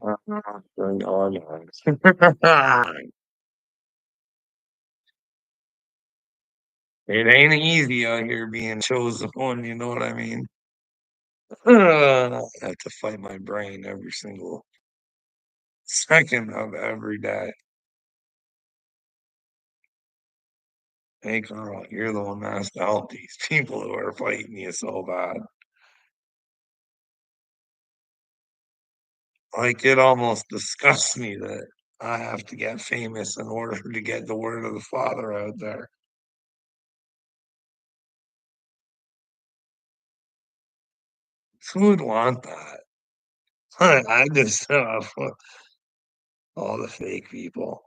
Going on. It ain't easy out here being chosen one, you know what I mean? I have to fight my brain every single second of every day. Hey, Carl, you're the one that has to help these people who are fighting you so bad. Like, it almost disgusts me that I have to get famous in order to get the word of the Father out there. Who would want that? I just all the fake people,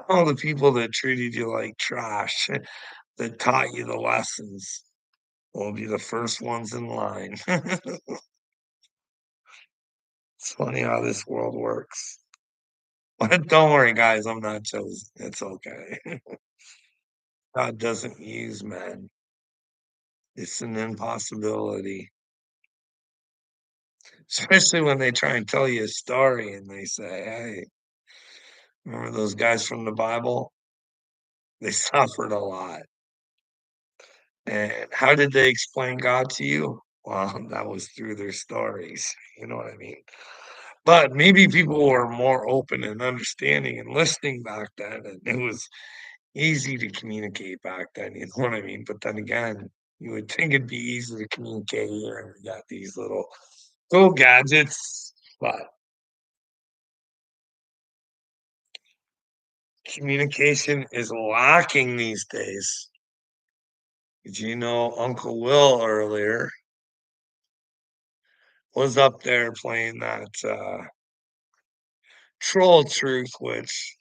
all the people that treated you like trash, that taught you the lessons will be the first ones in line. It's funny how this world works. But don't worry, guys, I'm not chosen. It's okay. God doesn't use men. It's an impossibility. Especially when they try and tell you a story and they say, hey, remember those guys from the Bible? They suffered a lot. And how did they explain God to you? Well, that was through their stories. You know what I mean? But maybe people were more open and understanding and listening back then, and it was easy to communicate back then, you know what I mean? But then again, you would think it'd be easy to communicate here, and we got these little gadgets, but communication is lacking these days. Did you know Uncle Will earlier was up there playing that Troll Truth, which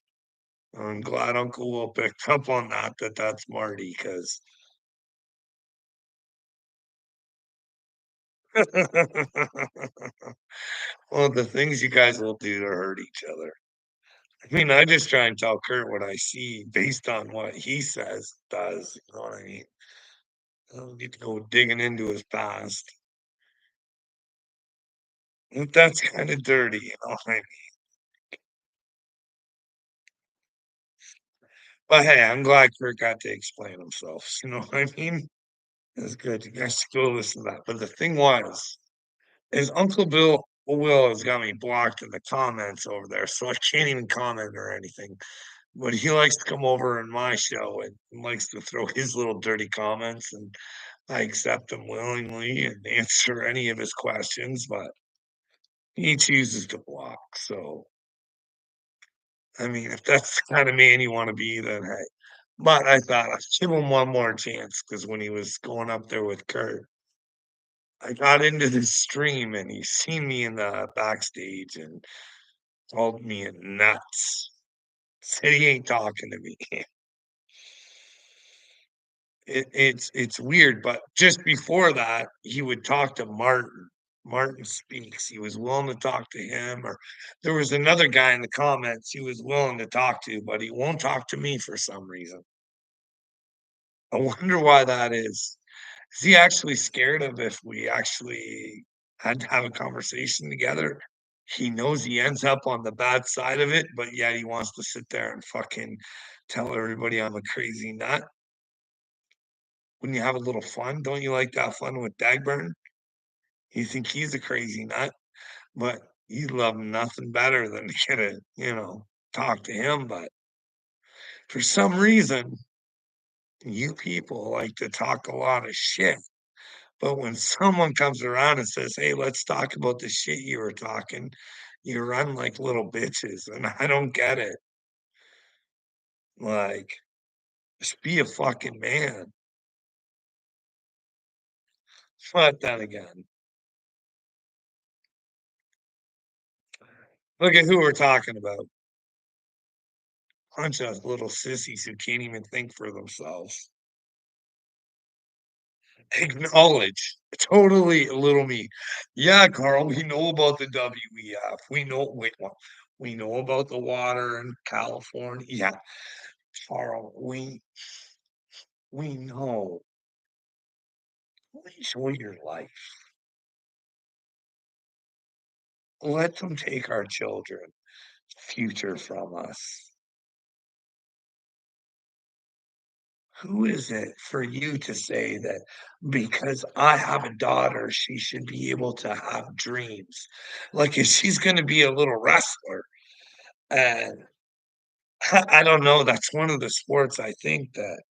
I'm glad Uncle Will picked up on that that's Marty, 'cause well, the things you guys will do to hurt each other. I mean, I just try and tell Kurt what I see based on what he says, does, you know what I mean? I don't need to go digging into his past. That's kinda dirty, you know what I mean? But hey, I'm glad Kurt got to explain himself, you know what I mean? That's good. You guys should go listen to that. But the thing was, is Uncle Bill Will has got me blocked in the comments over there, so I can't even comment or anything. But he likes to come over in my show and likes to throw his little dirty comments, and I accept them willingly and answer any of his questions, but he chooses to block. So, I mean, if that's the kind of man you want to be, then hey. But I thought I'd give him one more chance because when he was going up there with Kurt, I got into the stream and he seen me in the backstage and called me a nuts. Said he ain't talking to me. It's weird, but just before that, he would talk to Martin. Martin Speaks. He was willing to talk to him, or there was another guy in the comments he was willing to talk to, but he won't talk to me for some reason. I wonder why that is. Is he actually scared of if we actually had to have a conversation together? He knows he ends up on the bad side of it, but yet he wants to sit there and fucking tell everybody I'm a crazy nut. Wouldn't you have a little fun? Don't you like that fun with Dagburn? You think he's a crazy nut, but you love nothing better than to get a, talk to him. But for some reason, you people like to talk a lot of shit. But when someone comes around and says, hey, let's talk about the shit you were talking, you run like little bitches. And I don't get it. Like, just be a fucking man. But then again, look at who we're talking about. Bunch of little sissies who can't even think for themselves. Acknowledge. Totally a little me. Yeah, Carl, we know about the WEF. We know about the water in California. Yeah, Carl, we know. Enjoy your life. let them take our children's future from us. Who is it for you to say that because I have a daughter, she should be able to have dreams? Like, if she's gonna be a little wrestler, and I don't know, that's one of the sports I think that,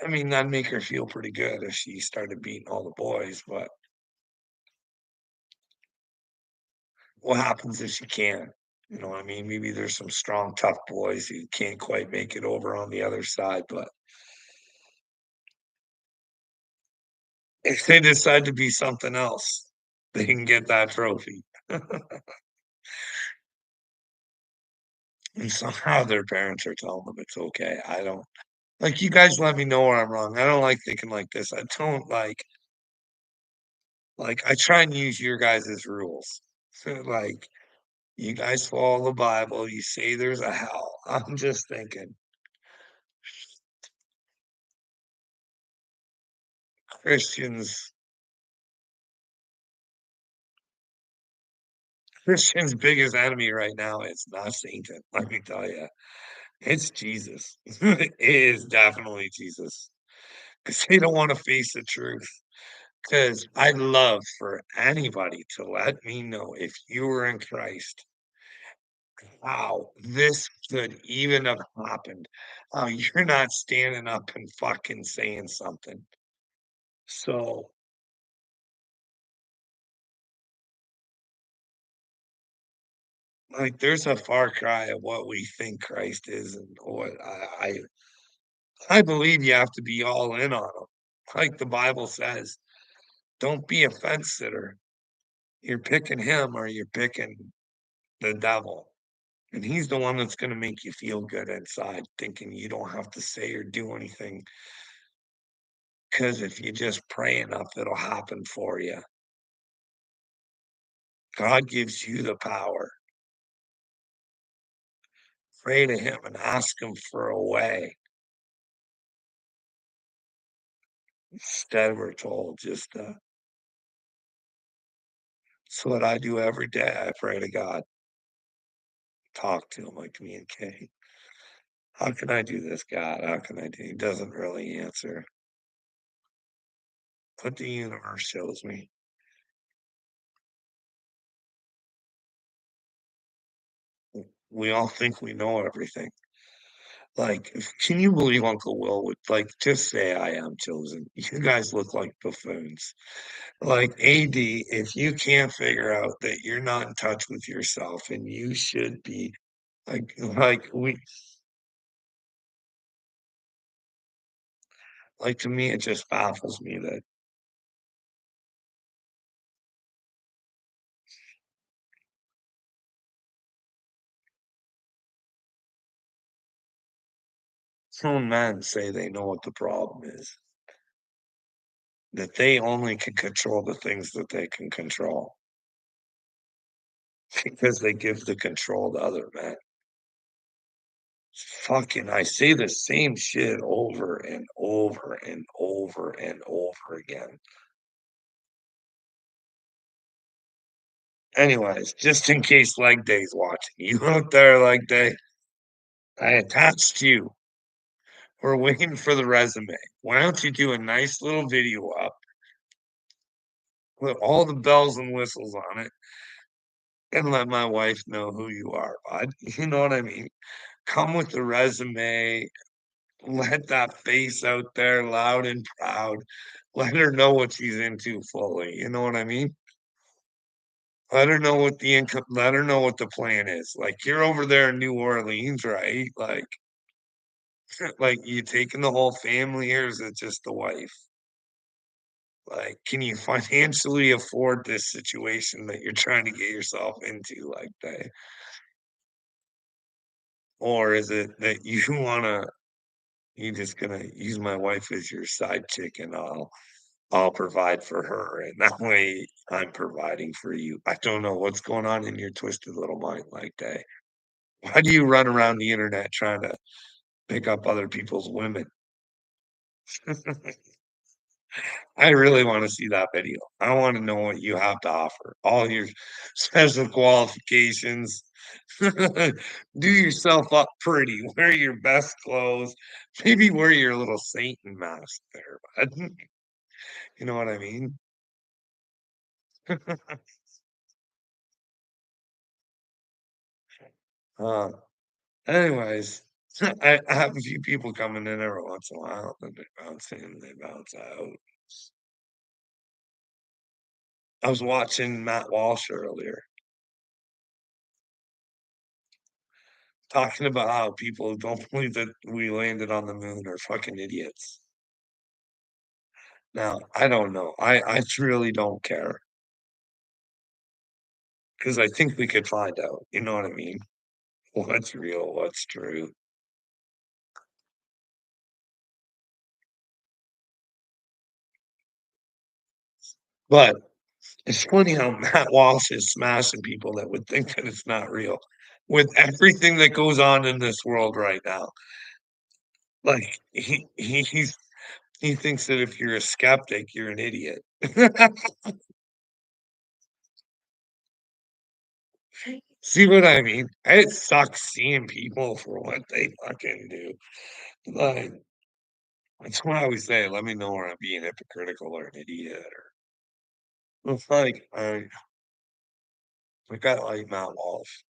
I mean, that'd make her feel pretty good if she started beating all the boys, but what happens if she can't? You know what I mean? Maybe there's some strong, tough boys who can't quite make it over on the other side, but if they decide to be something else, they can get that trophy. And somehow their parents are telling them it's okay. I don't like, you guys let me know where I'm wrong. I don't like thinking like this. I don't I try and use your guys' rules. So, like, you guys follow the Bible, you say there's a hell. I'm just thinking Christians Christians' biggest enemy right now is not Satan, let me tell you. It's Jesus. It is definitely Jesus, because they don't wanna face the truth. Because 'Cause I'd love for anybody to let me know if you were in Christ, how this could even have happened, how you're not standing up and fucking saying something. So, like, there's a far cry of what we think Christ is and what I believe you have to be all in on him. Like the Bible says, don't be a fence sitter. You're picking him or you're picking the devil. And he's the one that's gonna make you feel good inside, thinking you don't have to say or do anything. Because if you just pray enough, it'll happen for you. God gives you the power. Pray to him and ask him for a way. Instead, we're told just, it's what I do every day. I pray to God, talk to him, I communicate. How can I do this, God? How can I do? He doesn't really answer. But the universe shows me. We all think we know everything. Like, can you believe Uncle Will would, like, just say, "I am chosen." You guys look like buffoons. Like, AD, if you can't figure out that you're not in touch with yourself and you should be to me, it just baffles me that grown men say they know what the problem is, that they only can control the things that they can control because they give the control to other men. Fucking I say the same shit over and over and over and over again. Anyways, just in case leg day's watching, you out there, leg day, I attached you. We're waiting for the resume. Why don't you do a nice little video up with all the bells and whistles on it and let my wife know who you are, bud? You know what I mean? Come with the resume, let that face out there loud and proud. Let her know what she's into fully. You know what I mean? Let her know what the income, let her know what the plan is. Like, you're over there in New Orleans, right? Like, you taking the whole family, or is it just the wife? Like, can you financially afford this situation that you're trying to get yourself into like that? Or is it that you wanna you just gonna use my wife as your side chick and I'll provide for her, and that way I'm providing for you. I don't know what's going on in your twisted little mind like that. Why do you run around the internet trying to pick up other people's women? I really wanna see that video. I wanna know what you have to offer, all your special qualifications. Do yourself up pretty, wear your best clothes, maybe wear your little Satan mask there, bud. You know what I mean? Uh, anyways, I have a few people coming in every once in a while, and they bounce in, they bounce out. I was watching Matt Walsh earlier, talking about how people who don't believe that we landed on the moon are fucking idiots. Now, I don't know. I truly don't care because I think we could find out, you know what I mean? What's real, what's true. But it's funny how Matt Walsh is smashing people that would think that it's not real with everything that goes on in this world right now. Like, he thinks that if you're a skeptic, you're an idiot. See what I mean? It sucks seeing people for what they fucking do. Like, that's why I always say, let me know where I'm being hypocritical or an idiot or it's like I got like Mount Walsh,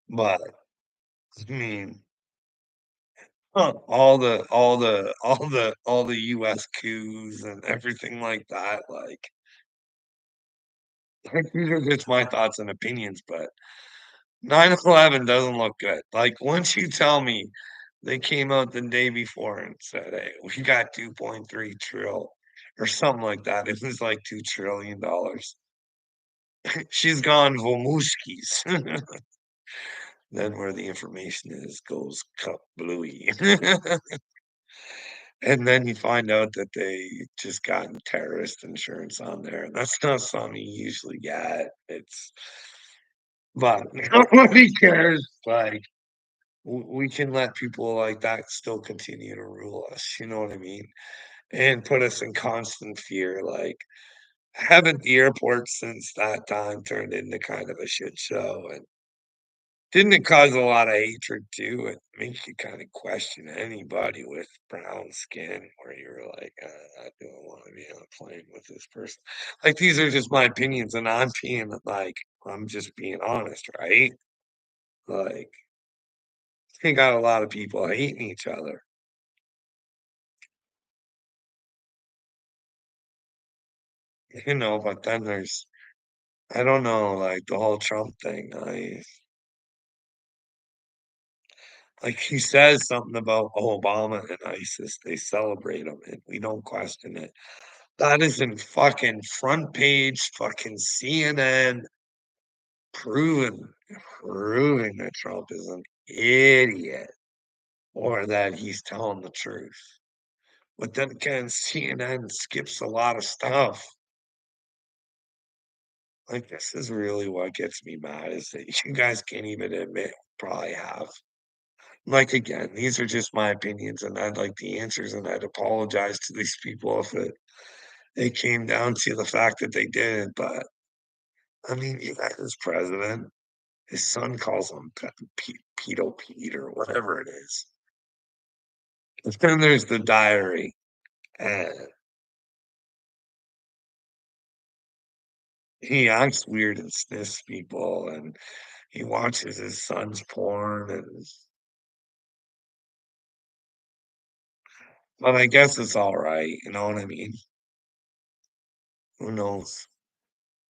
but I mean, all the US coups and everything like that, like these are just my thoughts and opinions, but 9/11 doesn't look good. Like, once you tell me they came out the day before and said, "Hey, we got 2.3 trill," or something like that. It was like $2 trillion. She's gone Vomushkis. Then where the information is goes Cup Bluey. And then you find out that they just gotten terrorist insurance on there, and that's not something you usually get. It's but nobody cares, like we can let people like that still continue to rule us, you know what I mean? And put us in constant fear. Like, haven't the airport since that time turned into kind of a shit show? And didn't it cause a lot of hatred too? It makes you kind of question anybody with brown skin, where you're like, I don't want to be on a plane with this person. Like, these are just my opinions, and I'm just being honest, right? Like, you got a lot of people hating each other. But then there's I don't know, like, the whole Trump thing, he says something about Obama and ISIS, they celebrate him, and we don't question it. That is in fucking front page fucking CNN proving proving that Trump is an idiot or that he's telling the truth. But then again, CNN skips a lot of stuff. Like, this is really what gets me mad is that you guys can't even admit probably have. Like, again, these are just my opinions, and I'd like the answers, and I'd apologize to these people if it came down to the fact that they did it, but, I mean, you got this president, his son calls him Pedo Pete or whatever it is. And then there's the diary, and he acts weird and sniffs people, and he watches his son's porn, and but I guess it's alright, you know what I mean? Who knows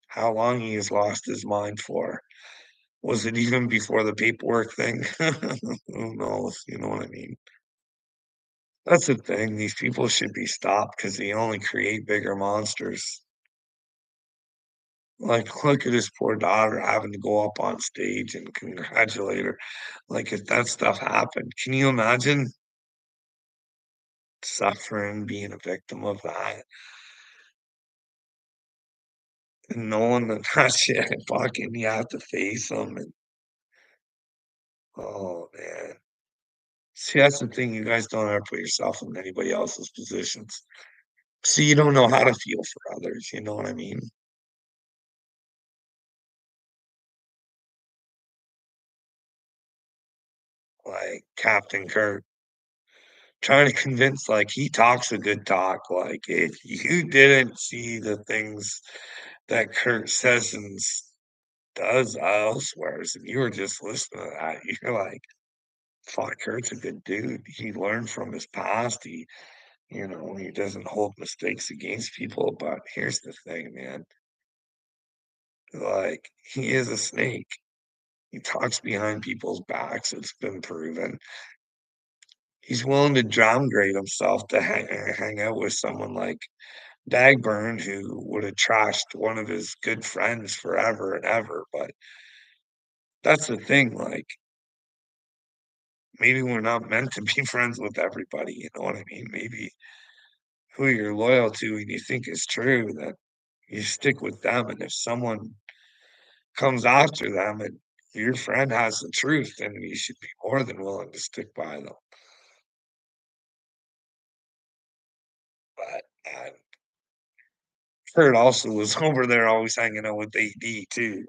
how long he has lost his mind for? Was it even before the paperwork thing? Who knows, you know what I mean? That's the thing, these people should be stopped because they only create bigger monsters. Like, look at his poor daughter having to go up on stage and congratulate her. Like, if that stuff happened, can you imagine suffering, being a victim of that, and knowing that that shit fucking you have to face them and oh, man. See, that's the thing, you guys don't ever put yourself in anybody else's positions. So you don't know how to feel for others, you know what I mean? Like Captain Kirk trying to convince like he talks a good talk. Like if you didn't see the things that Kirk says and does elsewhere, and you were just listening to that, you're like, fuck, Kurt's a good dude. He learned from his past. He doesn't hold mistakes against people. But here's the thing, man. Like, he is a snake. He talks behind people's backs. It's been proven. He's willing to downgrade himself to hang out with someone like Dagburn, who would have trashed one of his good friends forever and ever. But that's the thing. Like, maybe we're not meant to be friends with everybody. You know what I mean? Maybe who you're loyal to and you think is true, that you stick with them. And if someone comes after them and your friend has the truth, then you should be more than willing to stick by them. But Kurt also was over there always hanging out with AD too.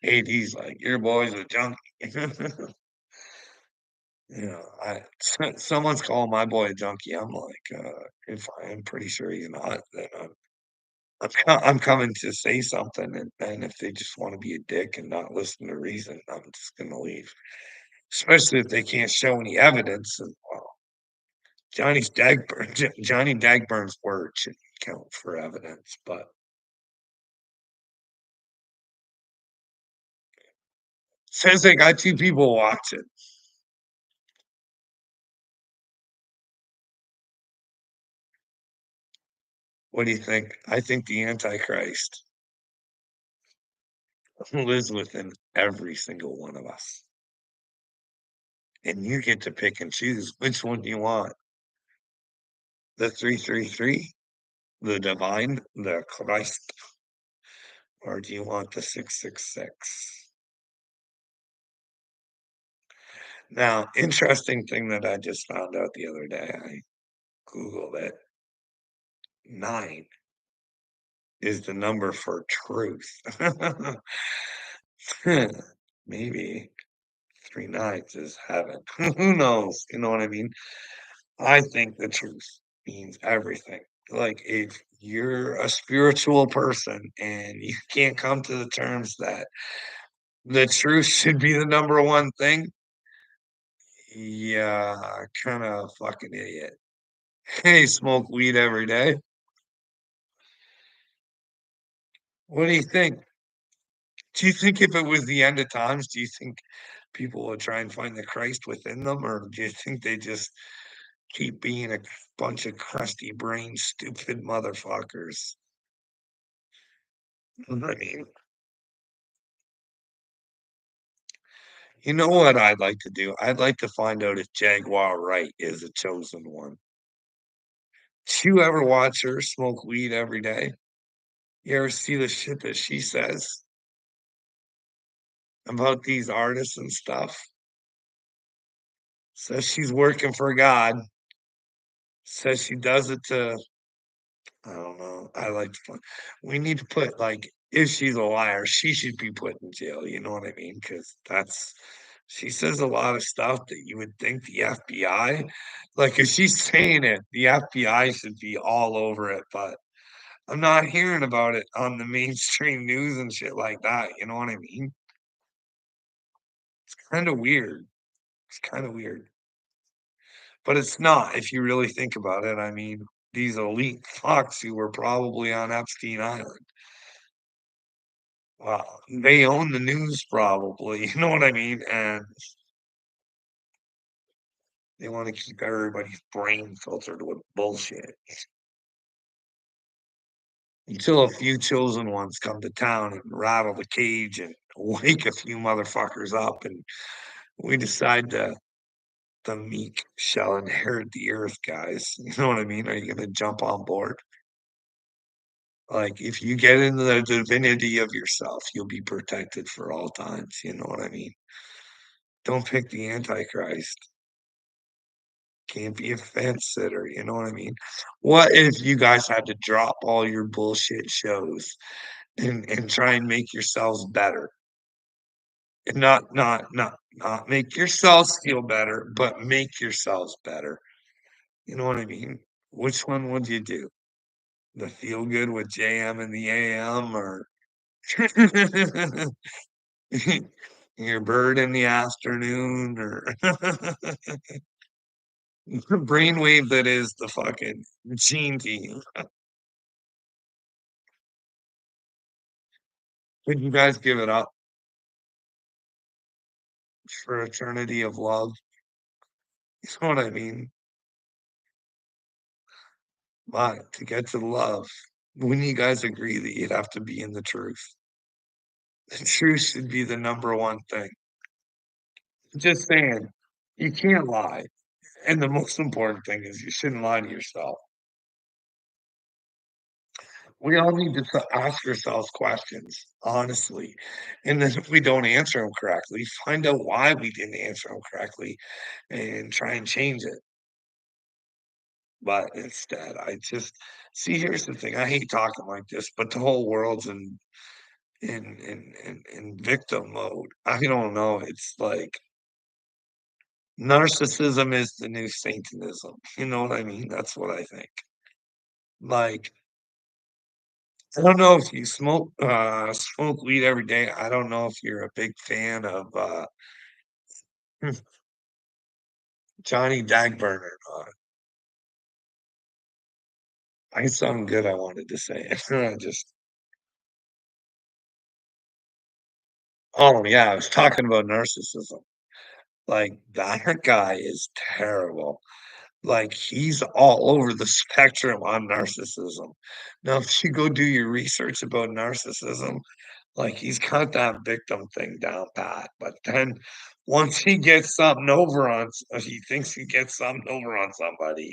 AD's like, your boy's a junkie. Someone's calling my boy a junkie. I'm like, if I'm pretty sure you're not, then I'm coming to say something, and if they just want to be a dick and not listen to reason, I'm just gonna leave. Especially if they can't show any evidence. And well, Johnny Dagburn's word should count for evidence. But says they got two people watching. What do you think? I think the Antichrist lives within every single one of us, and you get to pick and choose which one you want. The 333, the divine, the Christ, or do you want the 666? Now, interesting thing that I just found out the other day, I Googled it. Nine is the number for truth. Maybe three nines is heaven. Who knows? You know what I mean? I think the truth means everything. Like, if you're a spiritual person and you can't come to the terms that the truth should be the number one thing, yeah, kind of fucking idiot. Hey, smoke weed every day. What do you think? Do you think if it was the end of times, do you think people would try and find the Christ within them, or do you think they just keep being a bunch of crusty brain, stupid motherfuckers? I mean, you know what I'd like to do? I'd like to find out if Jaguar Wright is a chosen one. Do you ever watch her smoke weed every day? You ever see the shit that she says about these artists and stuff? Says she's working for God. Says she does it to, I don't know. I like to put, we need to put like, if she's a liar, she should be put in jail. You know what I mean? Because she says a lot of stuff that you would think the FBI, like if she's saying it, the FBI should be all over it. But I'm not hearing about it on the mainstream news and shit like that. You know what I mean? It's kind of weird. It's kind of weird. But it's not if you really think about it. I mean, these elite fucks who were probably on Epstein Island. Wow, they own the news probably, you know what I mean? And they want to keep everybody's brain filtered with bullshit until a few chosen ones come to town and rattle the cage and wake a few motherfuckers up, and we decide the meek shall inherit the earth, guys. You know what I mean? Are you gonna jump on board? Like, if you get into the divinity of yourself, you'll be protected for all times. You know what I mean? Don't pick the Antichrist. Can't be a fence sitter, you know what I mean? What if you guys had to drop all your bullshit shows and try and make yourselves better? And not make yourselves feel better, but make yourselves better. You know what I mean? Which one would you do? The feel good with JM in the AM or your bird in the afternoon or the brainwave that is the fucking gene team. Would you guys give it up for eternity of love? You know what I mean? But to get to love, wouldn't you guys agree that you'd have to be in the truth? The truth should be the number one thing. Just saying, you can't lie. And the most important thing is you shouldn't lie to yourself. We all need to ask ourselves questions, honestly. And then if we don't answer them correctly, find out why we didn't answer them correctly and try and change it. But instead, I just see, here's the thing. I hate talking like this, but the whole world's in victim mode. I don't know. It's like narcissism is the new Satanism. You know what I mean? That's what I think. Like, I don't know if you smoke weed every day. I don't know if you're a big fan of Johnny Dagburn or not. I sound good. I wanted to say it. I just oh yeah, I was talking about narcissism. Like that guy is terrible. Like, he's all over the spectrum on narcissism. Now, if you go do your research about narcissism, like, he's got that victim thing down pat, but then once he gets something over on he thinks he gets something over on somebody,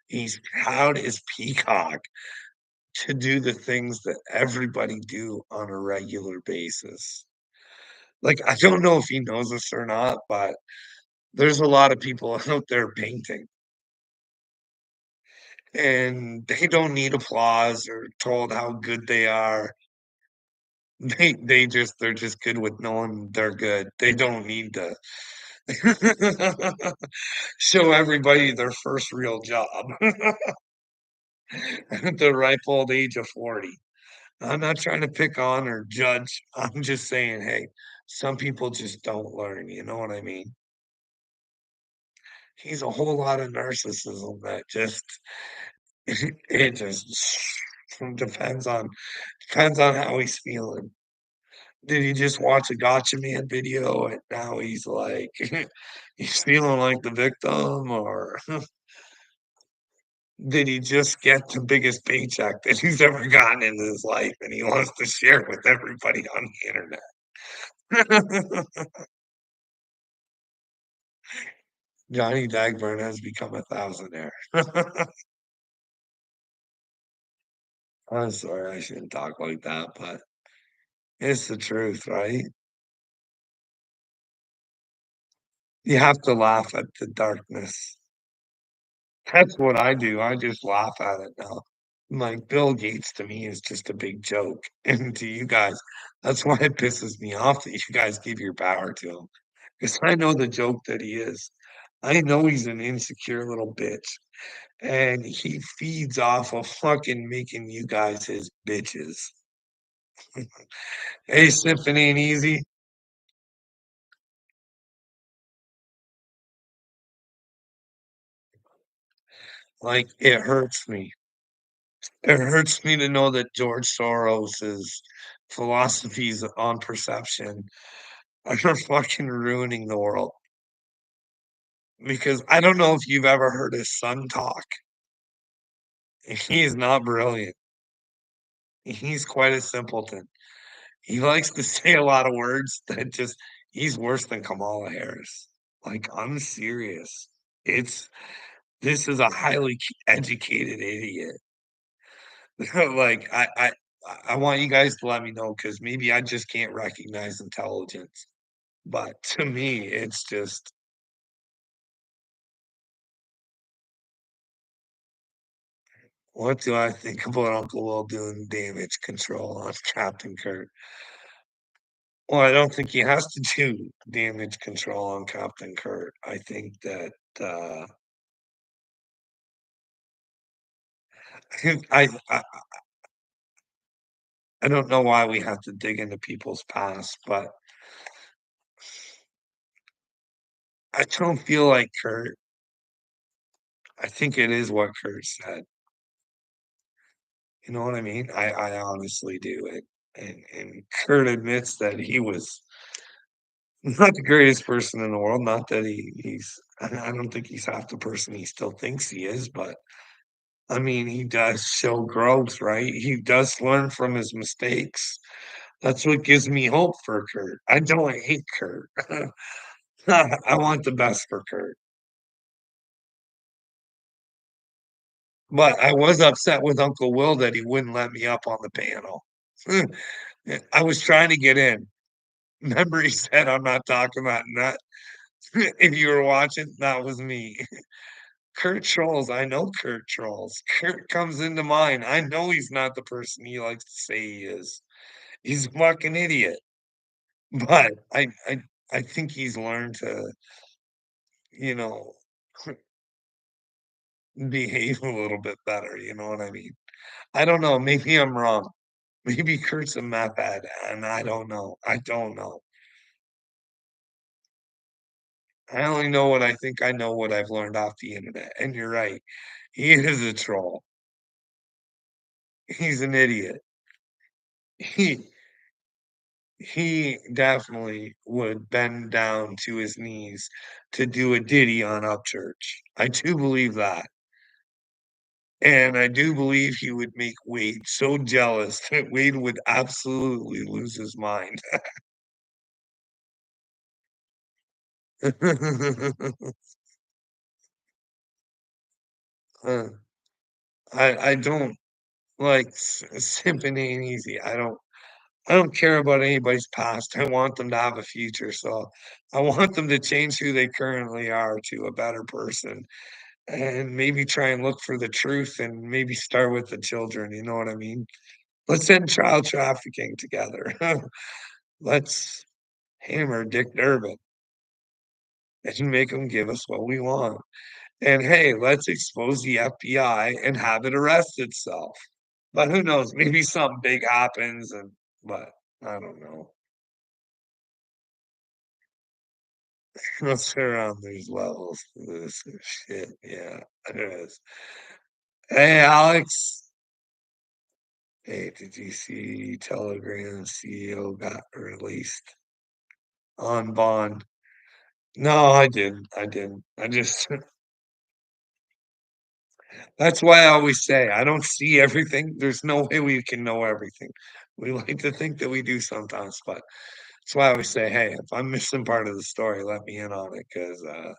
he's proud as peacock to do the things that everybody do on a regular basis. Like, I don't know if he knows this or not, but there's a lot of people out there painting. And they don't need applause or told how good they are. They're just good with knowing they're good. They don't need to show everybody their first real job at the ripe old age of 40. I'm not trying to pick on or judge. I'm just saying, hey, some people just don't learn, you know what I mean? He's a whole lot of narcissism that just it just depends on how he's feeling. Did he just watch a Gotcha Man video and now he's like he's feeling like the victim, or did he just get the biggest paycheck that he's ever gotten in his life and he wants to share it with everybody on the internet? Johnny Dagburn has become a thousandaire. I'm sorry, I shouldn't talk like that, but it's the truth, right? You have to laugh at the darkness. That's what I do. I just laugh at it now. Like, Bill Gates to me is just a big joke, and to you guys, that's why it pisses me off that you guys give your power to him, because I know the joke that he is. I know he's an insecure little bitch, and he feeds off of fucking making you guys his bitches. Hey, sipping ain't easy. Like, it hurts me. It hurts me to know that George Soros's philosophies on perception are fucking ruining the world. Because I don't know if you've ever heard his son talk. He is not brilliant. He's quite a simpleton. He likes to say a lot of words that just he's worse than Kamala Harris. Like, I'm serious. It's this is a highly educated idiot. Like, I want you guys to let me know because maybe I just can't recognize intelligence. But to me, it's just What do I think about Uncle Will doing damage control on Captain Kirk? Well, I don't think he has to do damage control on Captain Kirk. I think that, I I don't know why we have to dig into people's past, but I don't feel like Kurt. I think it is what Kurt said. You know what I mean? I honestly do it. And Kurt admits that he was not the greatest person in the world. Not that I don't think he's half the person he still thinks he is, but I mean, he does show growth, right? He does learn from his mistakes. That's what gives me hope for Kurt. I don't hate Kurt. I want the best for Kurt. But I was upset with Uncle Will that he wouldn't let me up on the panel. I was trying to get in. Remember, he said, I'm not talking about nut. If you were watching, that was me. Kurt trolls. I know Kurt trolls. Kurt comes into mind. I know he's not the person he likes to say he is. He's a fucking idiot. But I think he's learned to, you know, behave a little bit better. You know what I mean? I don't know. Maybe I'm wrong. Maybe Kurt's a meth head, and I don't know. I don't know. I only know what I think I know what I've learned off the internet. And you're right. He is a troll. He's an idiot. He he definitely would bend down to his knees to do a ditty on Upchurch. I do believe that. And I do believe he would make Wade so jealous that Wade would absolutely lose his mind. Uh, I don't like simping ain't easy. I don't care about anybody's past. I want them to have a future. So I want them to change who they currently are to a better person and maybe try and look for the truth and maybe start with the children. You know what I mean? Let's end child trafficking together. Let's hammer Dick Durbin and make him give us what we want. And hey, let's expose the FBI and have it arrest itself. But who knows? Maybe something big happens and but I don't know. Let's around these levels. This is shit. Yeah, it is. Hey, Alex. Hey, did you see Telegram CEO got released on bond? No, I didn't. I didn't. I just that's why I always say I don't see everything. There's no way we can know everything. We like to think that we do sometimes, but that's why I always say, hey, if I'm missing part of the story, let me in on it because I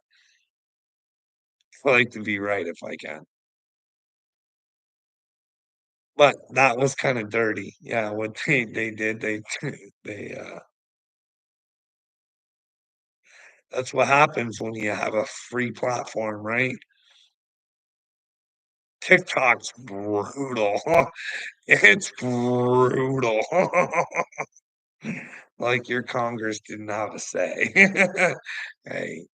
like to be right if I can. But that was kinda dirty. Yeah, what they did, they, that's what happens when you have a free platform, right? TikTok's brutal. It's brutal. Like your Congress didn't have a say. Hey,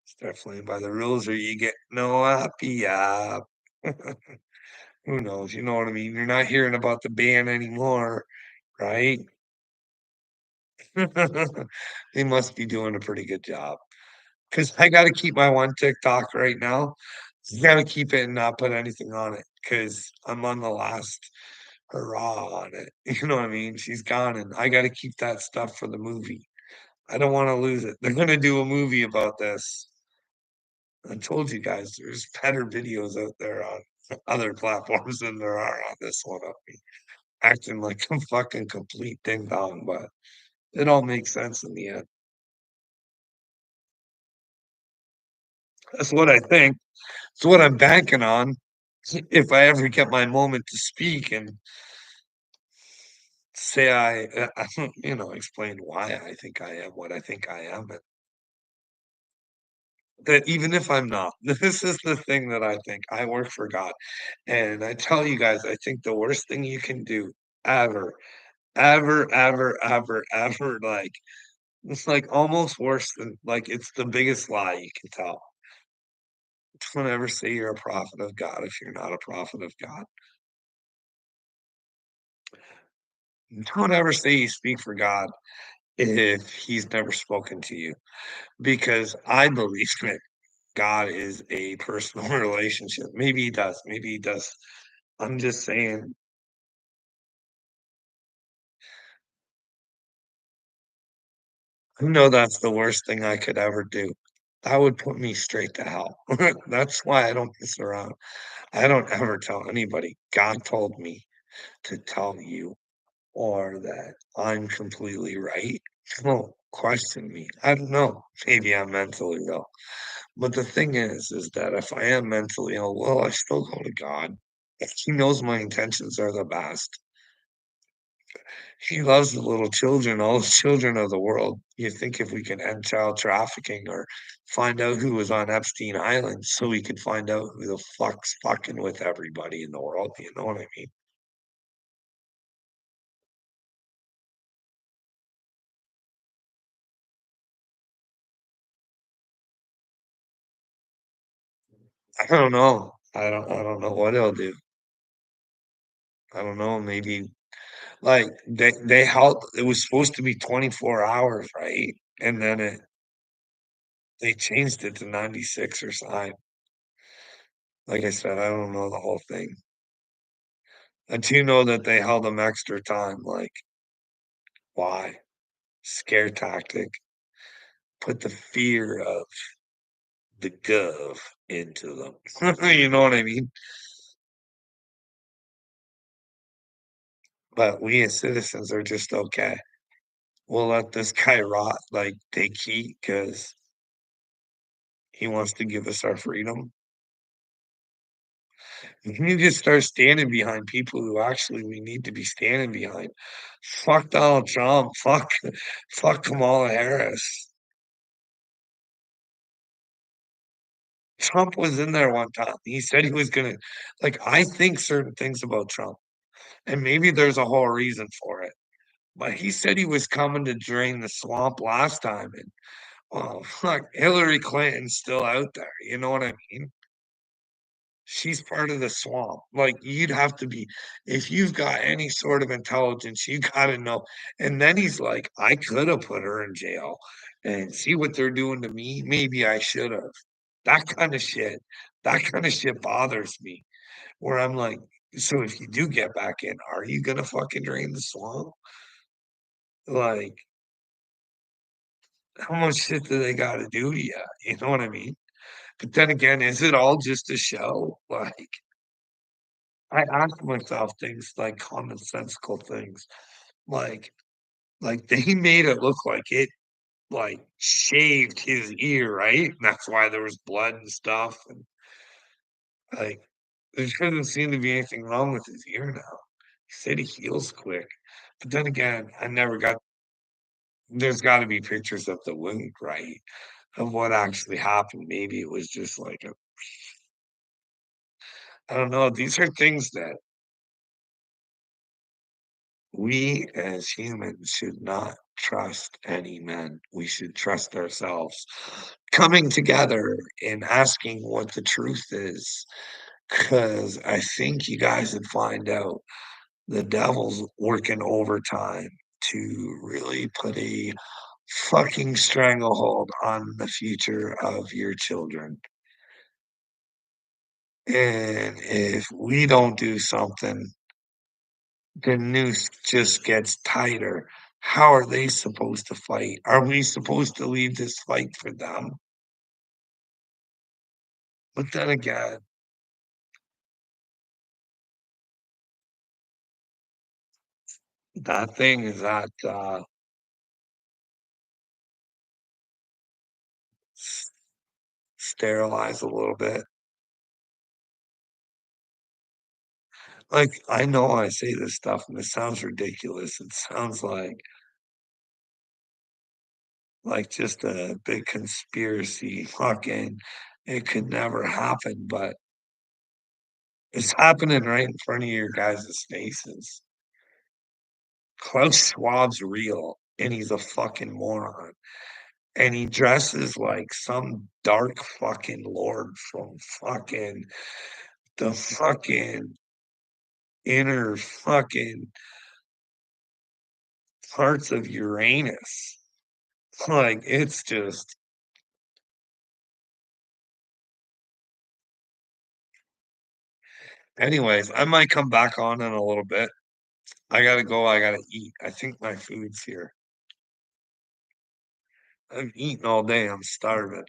start playing by the rules or you get no happy app. Who knows? You know what I mean? You're not hearing about the ban anymore, right? They must be doing a pretty good job. 'Cause I gotta keep my one TikTok right now. You gotta keep it and not put anything on it because 'cause I'm on the last hurrah on it. You know what I mean? She's gone, and I gotta keep that stuff for the movie. I don't wanna lose it. They're gonna do a movie about this. I told you guys there's better videos out there on other platforms than there are on this one of me acting like a fucking complete ding dong, but it all makes sense in the end. That's what I think. It's what I'm banking on if I ever get my moment to speak and say explain why I think I am what I think I am. And that even if I'm not, this is the thing that I think. I work for God, and I tell you guys, I think the worst thing you can do ever, ever, like, it's, like, almost worse than like, it's the biggest lie you can tell. Don't ever say you're a prophet of God if you're not a prophet of God. Don't ever say you speak for God if He's never spoken to you, because I believe that God is a personal relationship. Maybe He does, maybe He does. I'm just saying, I know that's the worst thing I could ever do. That would put me straight to hell. That's why I don't mess around. I don't ever tell anybody, "God told me to tell you," or that I'm completely right. Well, question me. I don't know. Maybe I'm mentally ill. But the thing is that if I am mentally ill, well, I still go to God. He knows my intentions are the best. He loves the little children, all the children of the world. You think if we can end child trafficking or find out who was on Epstein Island so we could find out who the fuck's fucking with everybody in the world, you know what I mean? I don't know. I don't know what he'll do. I don't know, maybe like they held it was supposed to be 24 hours, right? And then they changed it to 96 or something. Like I said, I don't know the whole thing. I do know that they held them extra time, like, why? Scare tactic. Put the fear of the gov into them. You know what I mean? But we as citizens are just okay. We'll let this guy rot like take heat because he wants to give us our freedom. We need to start standing behind people who actually we need to be standing behind. Fuck Donald Trump. Fuck Kamala Harris. Trump was in there one time. He said he was gonna like, I think certain things about Trump, and maybe there's a whole reason for it. But he said he was coming to drain the swamp last time, and oh fuck, Hillary Clinton's still out there. You know what I mean? She's part of the swamp. Like you'd have to be, if you've got any sort of intelligence, you gotta know. And then he's like, I could have put her in jail and see what they're doing to me. Maybe I should have. That kind of shit. That kind of shit bothers me. Where I'm like, so if you do get back in, are you gonna fucking drain the swamp? Like, how much shit do they gotta do to you? You know what I mean? But then again, is it all just a show? Like, I ask myself things like commonsensical things, like they made it look like it like shaved his ear, right? And that's why there was blood and stuff, and like there doesn't seem to be anything wrong with his ear now. He said he heals quick, but then again, I never got. There's got to be pictures of the wound, right? Of what actually happened. Maybe it was just like a. I don't know. These are things that we as humans should not trust any men. We should trust ourselves. Coming together and asking what the truth is, because I think you guys would find out the devil's working overtime to really put a fucking stranglehold on the future of your children. And if we don't do something, the noose just gets tighter. How are they supposed to fight? Are we supposed to leave this fight for them? But then again, that thing is that sterilized a little bit. Like I know I say this stuff and it sounds ridiculous. It sounds like like just a big conspiracy. Fucking, it could never happen, but it's happening right in front of your guys' faces. Klaus Schwab's real, and he's a fucking moron. And he dresses like some dark fucking lord from fucking the fucking inner fucking parts of Uranus. Like, it's just, anyways, I might come back on in a little bit. I gotta go. I gotta eat. I think my food's here. I've eaten all day. I'm starving.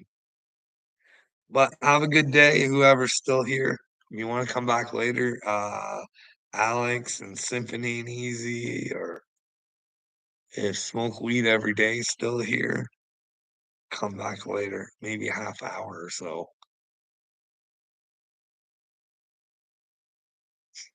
But have a good day, whoever's still here. If you want to come back later, Alex and Symphony and Easy, or if Smoke Weed Every Day is still here, come back later, maybe a half hour or so.